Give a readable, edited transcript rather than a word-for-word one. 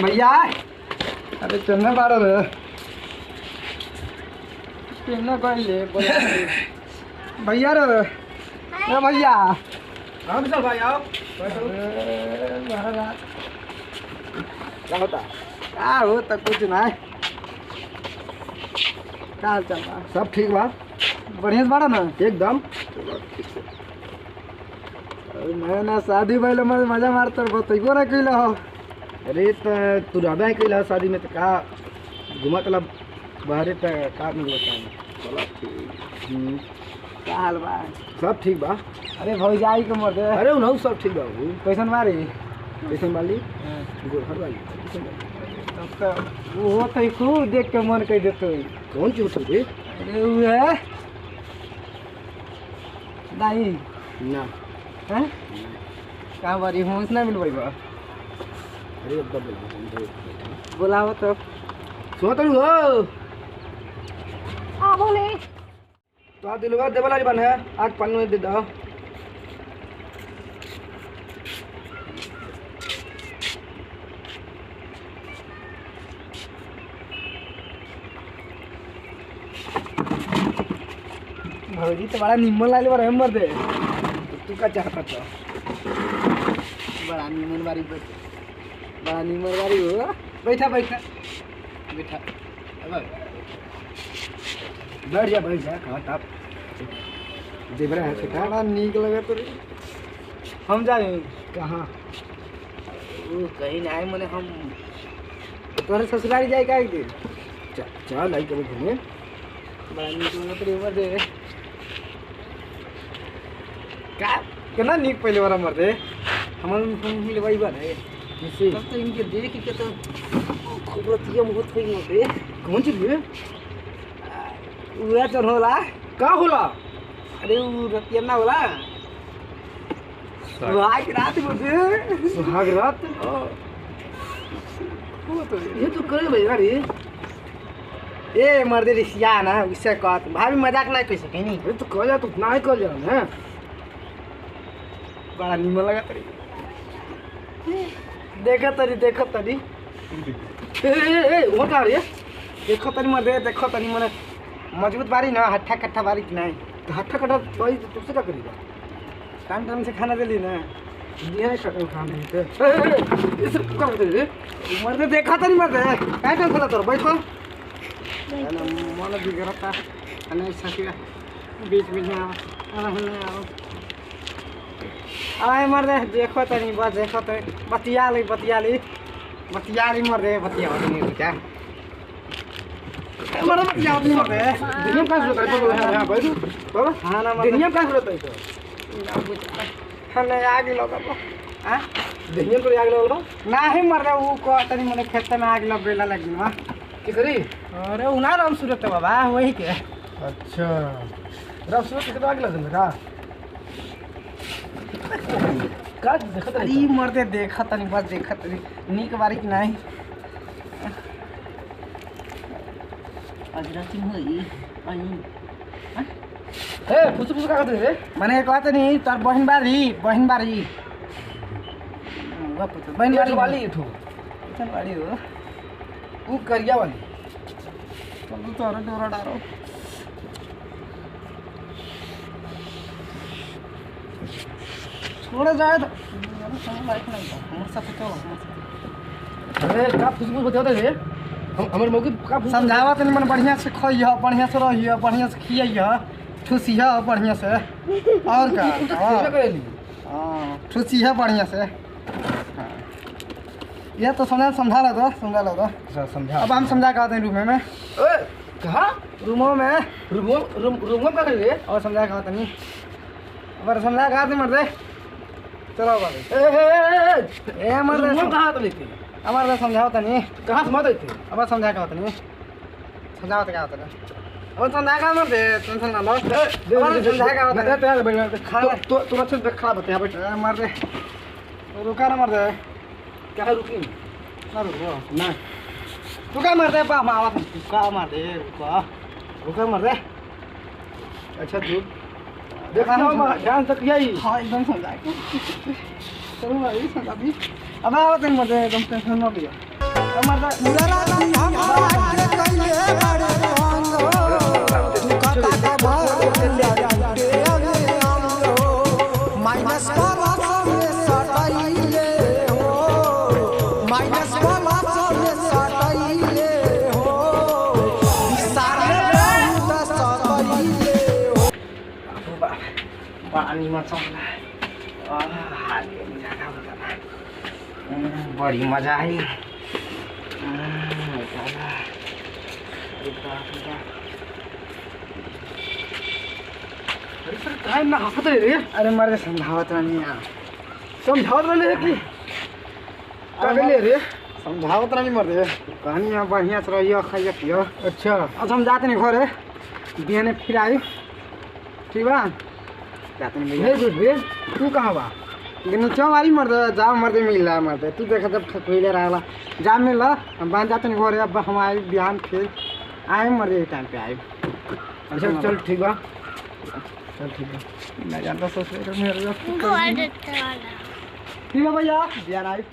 भैया अरे चलने बारो रे चलने कोई ले भैया रे भैया राम सर भाई आओ। क्या होता क्या हो तक कुछ ना क्या हाल चल रहा सब ठीक बा बढ़िया से बाड़ा ना एकदम। मैं ना शादी भइल मजा मारतर बतैबो ना कइला हो। अरे तू रहबे है कैला शादी में तो का घुमा तला बाहरे त का में बताऊं। चलो ठीक। क्या हाल बा सब ठीक बा। अरे भौजाई के मर दे अरे उनहु सब ठीक बा। कैसन मारी कैसन वाली गोरहर वाली कैसन वाली? तब तो वो तो खूब देख के मन कह देते कौन चीज होती रे? अरे वो है दाई ना हैं कहाँ बारी होश ना मिल बा अरे अब बोला बोलाओ तो सुनो तो हो हाँ बोले तो आ दिलवा देवला बन है आग पन्नू में दे दो। भौजी तो बड़ा निम्मन लाल बार हम दे तू का चाहता था? बड़ा निम्मन बारी बड़ा निम्मन बारी हो बैठा बैठा बैठा बैठ जा कहाँ ताप देवरा है बेटा। बड़ा नीक लगे तो हम जाए कहाँ? वो कहीं ना आए मने हम तोहरे ससुराल जाए का एक दिन चल आई कभी घूमे। बड़ा नीक लगे तो उमर दे का कितना नीक पहले बार मर दे हमारे मिले भाई बन है किसी तब तो इनके देख के तो खूबसूरती बहुत कोई मर दे कौन चीज है? उया चल होला का होला? अरे वो रतिया ना होला सुहाग रात मुझे सुहाग रात वो तो ये तो करे भाई गाड़ी। ए मर्दे रिसिया ना उससे कहत भाभी मजाक ना कर सके नहीं अरे तो कह जा तो ना ही कह जा ना। बड़ा निमन लगा तरी देखो तरी ए वो का रे? देखो तरी मर्दे देखो तरी मने मजबूत बारी ना हट्ठा कट्ठा बारी की नहीं तो हट्टा कट्टा भाई तो तुझसे क्या करेगा? टाइम टाइम से खाना दिली ना ये है कट्टा खाने के। ये सब क्या करते रे? मर्दे देखो तरी मर्दे काय टाइम खोला तोर बैठो मन बिगड़ता अने सकिया बीच में आओ आए मर्दे देखो तनी बस देखो तो बतिया ली मर्दे बतिया नहीं क्या मर्दे बतिया नहीं मर्दे दुनिया का सुरत है बोला है भाई तू बाबा। हाँ ना दुनिया का सुरत है तो हमने आग लगा हाँ दुनिया को आग लगा ना ही मर्दे वो को तनी मने खेत में आग लगेला लगी ना किसरी? अरे उना राम सूरत है बाबा वही के अच्छा राम सुरत कितना आग लगा मेरा का देखत अरे रही? मर्दे देखा तनी बस देखा तनी नीक बारी की नहीं अजरा सिंह होई आई ए फुस का करते रे? मने कहत नहीं तार बहन बारी बहन बारी वाली इठो चल बारी हो वो करिया वाली चल तो अरे डोरा डारो छोड़ जाए तो लाइफ नहीं हमर साथ चलो अरे का फुस बताते रे? हम हमर मौके का फुस समझावा तनी मन बढ़िया से खइह बढ़िया से रहिह बढ़िया से खियइह ठुसिह बढ़िया से और का क्या करेली? हाँ ठुसिह बढ़िया से ये तो समझा लो तो समझा अब हम समझा कहते हैं रूम में ए कहाँ? रूमों में रूम का करे? और समझा कहते नहीं अब समझा कहते मर्दे चलो बाबू ए मर्दे रूम कहाँ तो लेते? हमारे समझाओ तनी कहाँ समाते थे? अब समझा कहते नहीं समझाओ तो क्या होता है अब समझा का मर्दे टेंशन ना लो समझा का होता है खाना तो अच्छे से खा बता बैठ। मर्दे रुका ना मर्दे क्या रुकी? ना रुको ना रुका मर्दे पा मावा रुका मर्दे रुका मर्दे अच्छा तू देखा ध्यान से किया ही। हाँ एकदम समझा चलो भाई समझा दी अब आओ तुम मर्दे एकदम टेंशन ना लिया मर्दा पानी में बड़ी मजा आई। टाइम ना हाथ रे। अरे मर्द समझावत नहीं यार, समझावत रहे कि ले रे, समझावत नहीं मर्द कहानी में बढ़िया से रहियो खाइए पियो। अच्छा अच्छा हम जाते नहीं घर है, बिहाने फिर आई ठीक बा। जाते नहीं भैया तू कहाँ बा? नीचे मारी मर्द जा मर्द मिल रहा है मर्द तू देखा जब खोले रहा जा मिल रहा हम बांध जाते नहीं घर। अब हम आए बिहान फिर आए मर्द टाइम पे आए। अच्छा चल ठीक बा, चल ठीक है। मैं जानता सोच रहा मेरे ठीक है भैया बिहान आए।